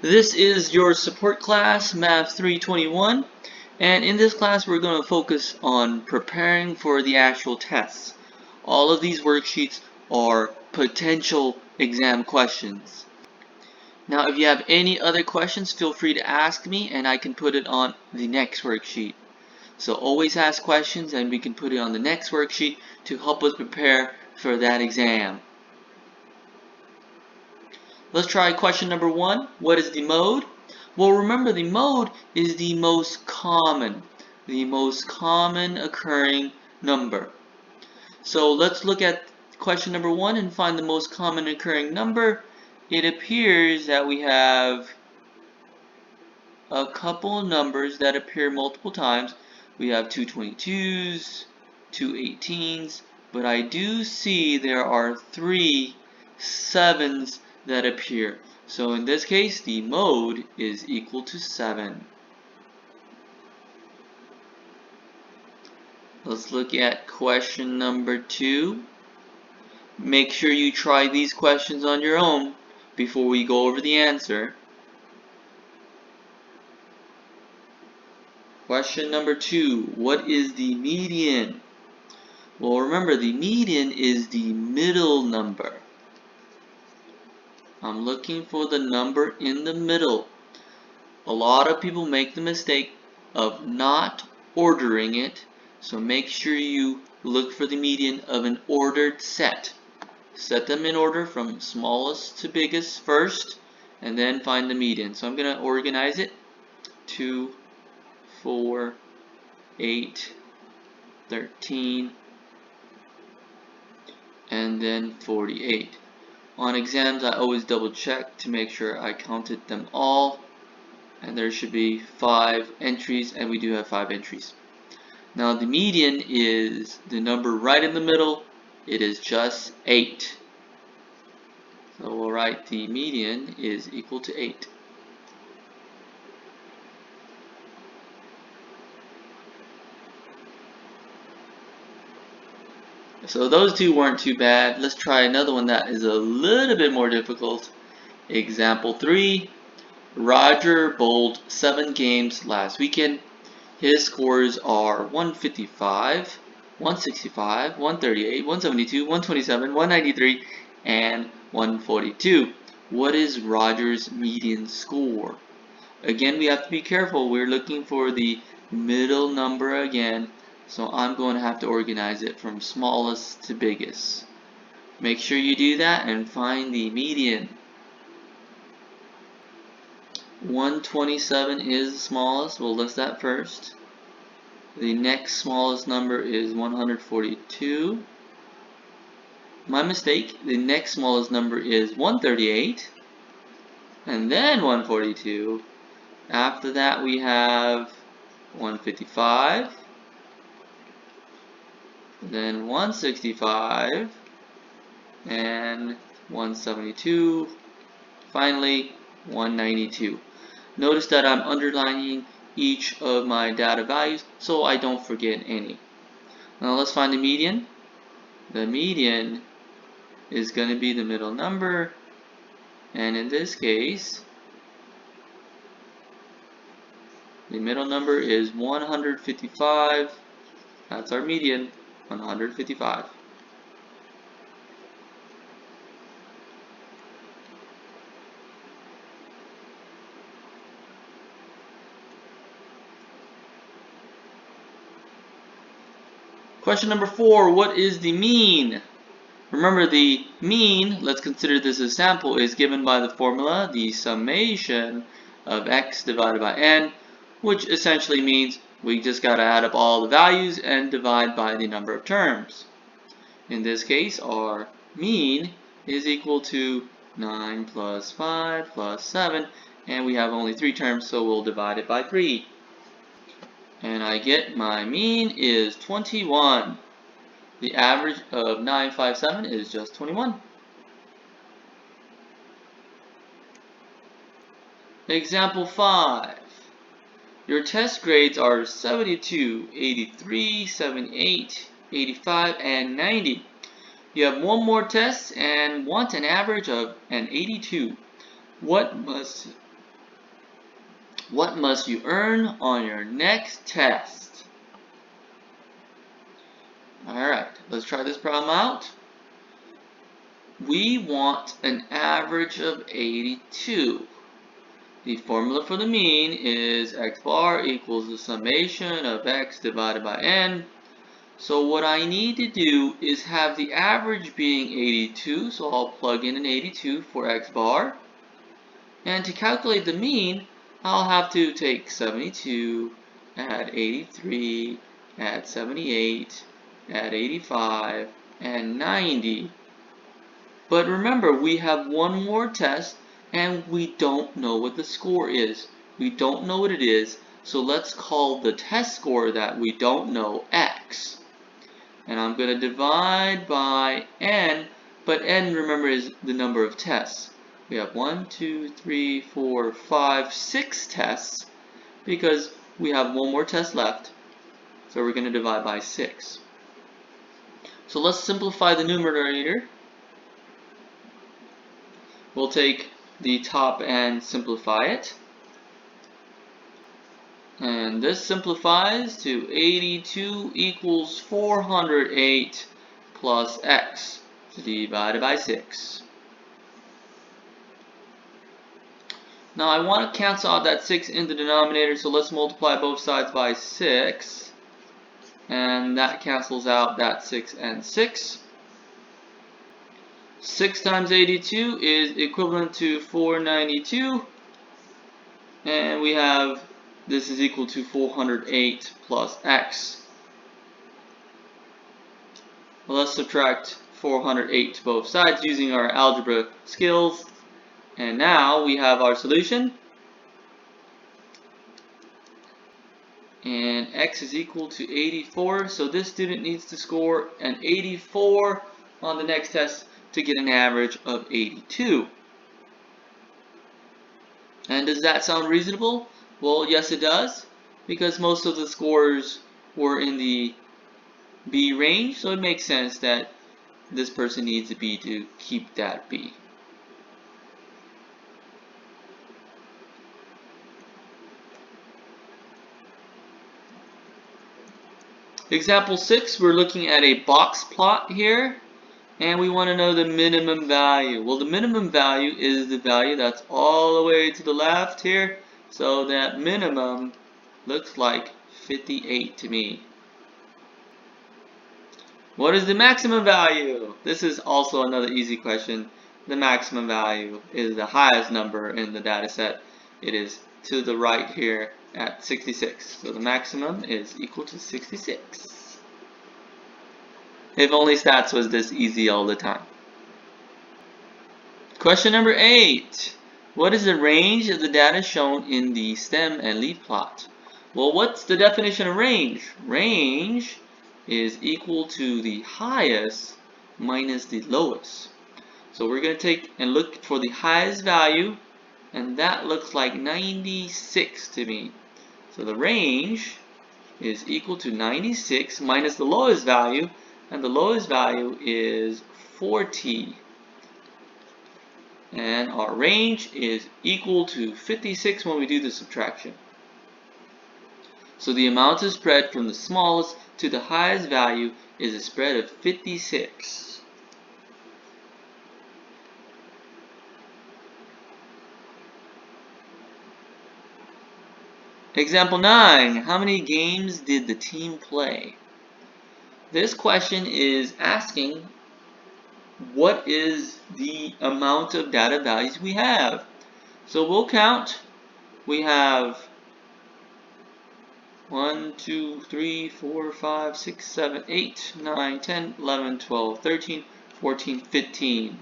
This is your support class, Math 321, and in this class we're going to focus on preparing for the actual tests. All of these worksheets are potential exam questions. Now if you have any other questions, feel free to ask me and I can put it on the next worksheet. So always ask questions and we can put it on the next worksheet to help us prepare for that exam. Let's try question number 1. What is the mode? Well, remember the mode is the most common occurring number. So let's look at question number 1 and find the most common occurring number. It appears that we have a couple of numbers that appear multiple times. We have two 22s, two 18s, but I do see there are 3 7s that appear. So in this case, the mode is equal to 7. Let's look at question number 2. Make sure you try these questions on your own before we go over the answer. Question number 2. What is the median? Well, remember the median is the middle number. I'm looking for the number in the middle. A lot of people make the mistake of not ordering it, so make sure you look for the median of an ordered set. Set them in order from smallest to biggest first, and then find the median. So I'm going to organize it 2, 4, 8, 13, and then 48. On exams, I always double check to make sure I counted them all, and there should be 5 entries, and we do have 5 entries. Now the median is the number right in the middle. It is just 8. So we'll write the median is equal to 8. So those two weren't too bad. Let's try another one that is a little bit more difficult. Example 3. Roger bowled 7 games last weekend. His scores are 155, 165, 138, 172, 127, 193, and 142. What is Roger's median score? Again, we have to be careful. We're looking for the middle number again. So I'm going to have to organize it from smallest to biggest. Make sure you do that and find the median. 127 is the smallest. We'll list that first. The next smallest number is 142. My mistake. The next smallest number is 138. And then 142. After that we have 155. Then 165 and 172, finally 192. Notice that I'm underlining each of my data values so I don't forget any. Now let's find the median. The median is going to be the middle number, and in this case the middle number is 155. That's our median. 155. Question number 4, what is the mean? Remember the mean, let's consider this a sample, is given by the formula, the summation of x divided by n, which essentially means we just got to add up all the values and divide by the number of terms. In this case, our mean is equal to 9 plus 5 plus 7, and we have only 3 terms, so we'll divide it by 3. And I get my mean is 21. The average of 957 is just 21. Example 5. Your test grades are 72, 83, 78, 85, and 90. You have one more test and want an average of an 82. What must What must you earn on your next test? Alright, let's try this problem out. We want an average of 82. The formula for the mean is x bar equals the summation of x divided by n. So what I need to do is have the average being 82, so I'll plug in an 82 for x bar. And to calculate the mean, I'll have to take 72, add 83, add 78, add 85, and 90. But remember, we have one more test, and we don't know what the score is. We don't know what it is, so let's call the test score that we don't know x. And I'm going to divide by n, but n, remember, is the number of tests. We have 1, 2, 3, 4, 5, 6 tests, because we have one more test left, so we're going to divide by 6. So let's simplify the numerator. We'll take the top and simplify it. And this simplifies to 82 equals 408 plus x divided by 6. Now I want to cancel out that 6 in the denominator, so let's multiply both sides by 6. And that cancels out that 6 and 6. 6 times 82 is equivalent to 492. And we have this is equal to 408 plus x. Well, let's subtract 408 to both sides using our algebra skills. And now we have our solution. And x is equal to 84. So this student needs to score an 84 on the next test to get an average of 82. And does that sound reasonable? Well, yes it does, because most of the scores were in the B range, so it makes sense that this person needs a B to keep that B. Example 6, we're looking at a box plot here, and we want to know the minimum value. Well, the minimum value is the value that's all the way to the left here, so that minimum looks like 58 to me. What is the maximum value? This is also another easy question. The maximum value is the highest number in the data set. It is to the right here at 66. So the maximum is equal to 66. If only stats was this easy all the time. Question number 8. What is the range of the data shown in the stem and leaf plot? Well, what's the definition of range? Range is equal to the highest minus the lowest. So we're going to take and look for the highest value, and that looks like 96 to me. So the range is equal to 96 minus the lowest value, and the lowest value is 40. And our range is equal to 56 when we do the subtraction. So the amount of spread from the smallest to the highest value is a spread of 56. Example 9. How many games did the team play? This question is asking what is the amount of data values we have. So we'll count. We have 1, 2, 3, 4, 5, 6, 7, 8, 9, 10, 11, 12, 13, 14, 15.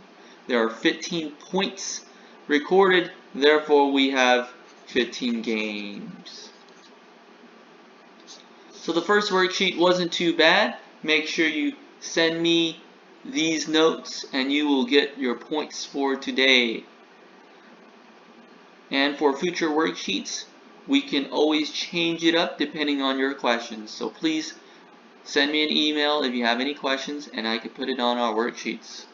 There are 15 points recorded, therefore we have 15 games. So the first worksheet wasn't too bad. Make sure you send me these notes and you will get your points for today. And for future worksheets, we can always change it up depending on your questions. So please send me an email if you have any questions and I can put it on our worksheets.